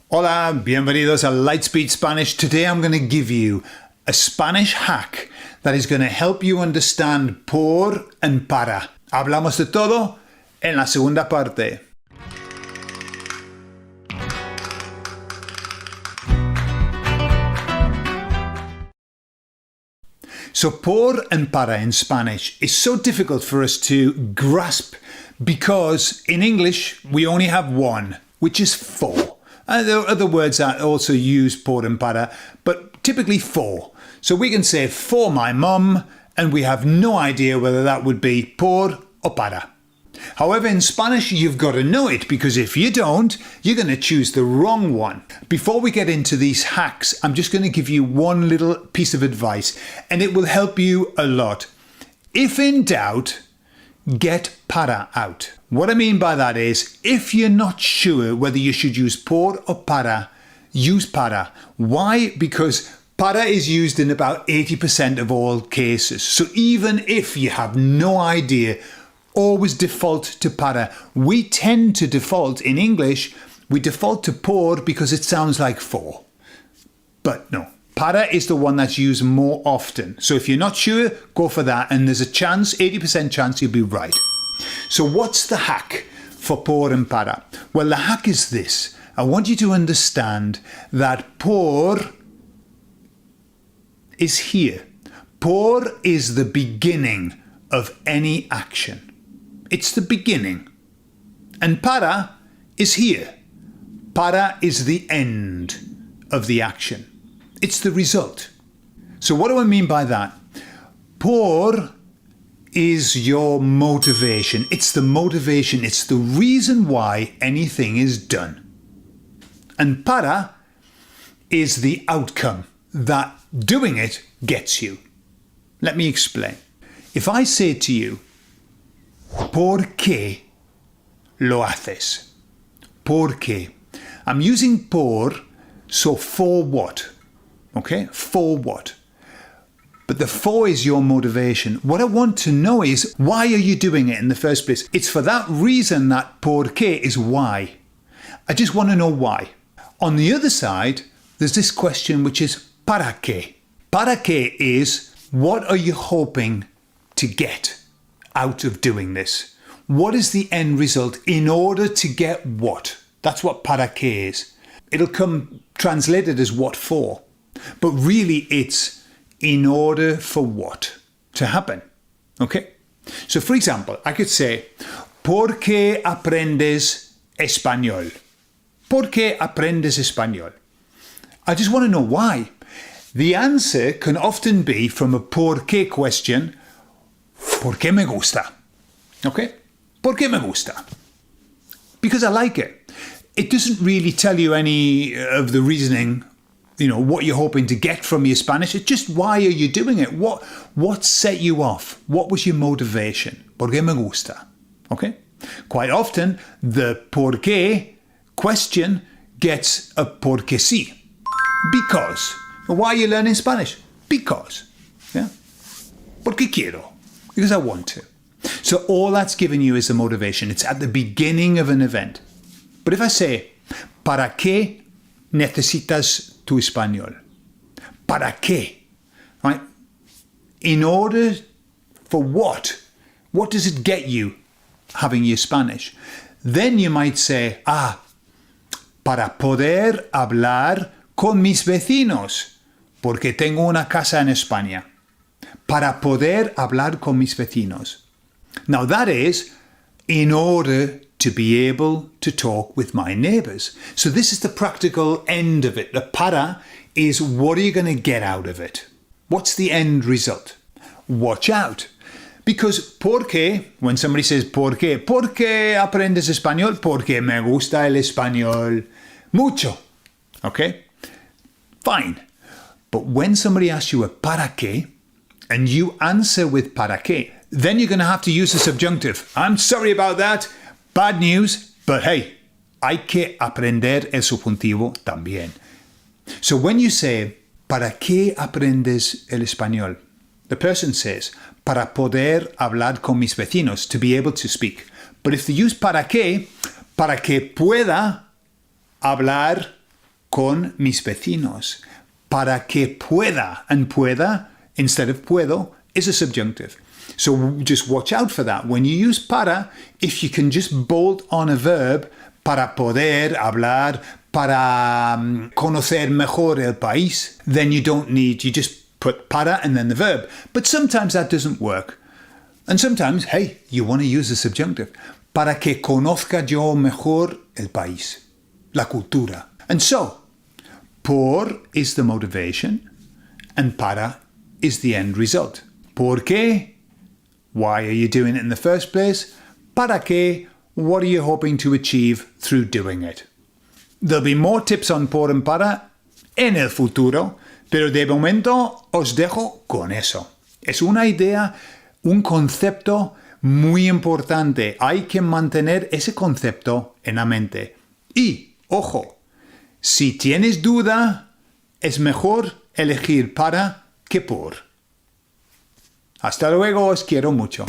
Hola, bienvenidos a LightSpeed Spanish. Today I'm going to give you a Spanish hack that is going to help you understand por and para. Hablamos de todo en la segunda parte. So por and para in Spanish is so difficult for us to grasp because in English we only have one, which is for. There are other words that also use por and para, but typically for. So we can say for my mum, and we have no idea whether that would be por or para. However, in Spanish, you've got to know it, because if you don't, you're going to choose the wrong one. Before we get into these hacks, I'm just going to give you one little piece of advice, and it will help you a lot. If in doubt, get para out. What I mean by that is, if you're not sure whether you should use por or para, use para. Why? Because para is used in about 80% of all cases. So even if you have no idea, always default to para. We tend to default in English, we default to por because it sounds like for. But no, para is the one that's used more often. So if you're not sure, go for that, and there's a chance, 80% chance you'll be right. So what's the hack for por and para? Well, the hack is this. I want you to understand that por is here. Por is the beginning of any action. It's the beginning. And para is here. Para is the end of the action. It's the result. So what do I mean by that? Por is your motivation. It's the motivation. It's the reason why anything is done. And para is the outcome that doing it gets you. Let me explain. If I say to you, ¿por qué lo haces? ¿Por qué? I'm using por, so for what? Okay, for what? But the for is your motivation. What I want to know is, why are you doing it in the first place? It's for that reason that por qué is why. I just want to know why. On the other side, there's this question which is para qué. Para qué is, what are you hoping to get out of doing this? What is the end result in order to get what? That's what para qué is. It'll come translated as what for, but really it's in order for what to happen. Okay? So for example, I could say, ¿por qué aprendes español? ¿Por qué aprendes español? I just want to know why. The answer can often be from a por qué question, ¿por qué me gusta? Okay? ¿Por qué me gusta? Because I like it. It doesn't really tell you any of the reasoning, what you're hoping to get from your Spanish. It's just, why are you doing it? What set you off? What was your motivation? ¿Por qué me gusta? Okay? Quite often, the por qué question gets a porque sí. Because. Why are you learning Spanish? Because. Yeah? Porque quiero. Because I want to. So all that's given you is the motivation. It's at the beginning of an event. But if I say, ¿para qué necesitas tu español? ¿Para qué? Right? In order for what? What does it get you having your Spanish? Then you might say, para poder hablar con mis vecinos, porque tengo una casa en España. Para poder hablar con mis vecinos. Now that is, in order to be able to talk with my neighbours. So this is the practical end of it. The para is, what are you going to get out of it? What's the end result? Watch out. Because ¿por qué? When somebody says ¿por qué? ¿Por qué aprendes español? Porque me gusta el español mucho. Okay? Fine. But when somebody asks you a para qué, and you answer with para qué, then you're going to have to use the subjunctive. I'm sorry about that. Bad news. But hey, hay que aprender el subjuntivo también. So when you say, ¿para qué aprendes el español? The person says, para poder hablar con mis vecinos, to be able to speak. But if they use para que pueda hablar con mis vecinos. Para que pueda. And pueda, instead of puedo, is a subjunctive. So just watch out for that. When you use para, if you can just bolt on a verb, para poder hablar, para conocer mejor el país, then you just put para and then the verb. But sometimes that doesn't work. And sometimes, hey, you want to use the subjunctive. Para que conozca yo mejor el país, la cultura. And so, por is the motivation, and para is the end result. ¿Por qué? Why are you doing it in the first place? ¿Para qué? What are you hoping to achieve through doing it? There'll be more tips on por and para en el futuro, pero de momento os dejo con eso. Es una idea, un concepto muy importante. Hay que mantener ese concepto en la mente. Y, ojo, si tienes duda, es mejor elegir para que por. Hasta luego, os quiero mucho.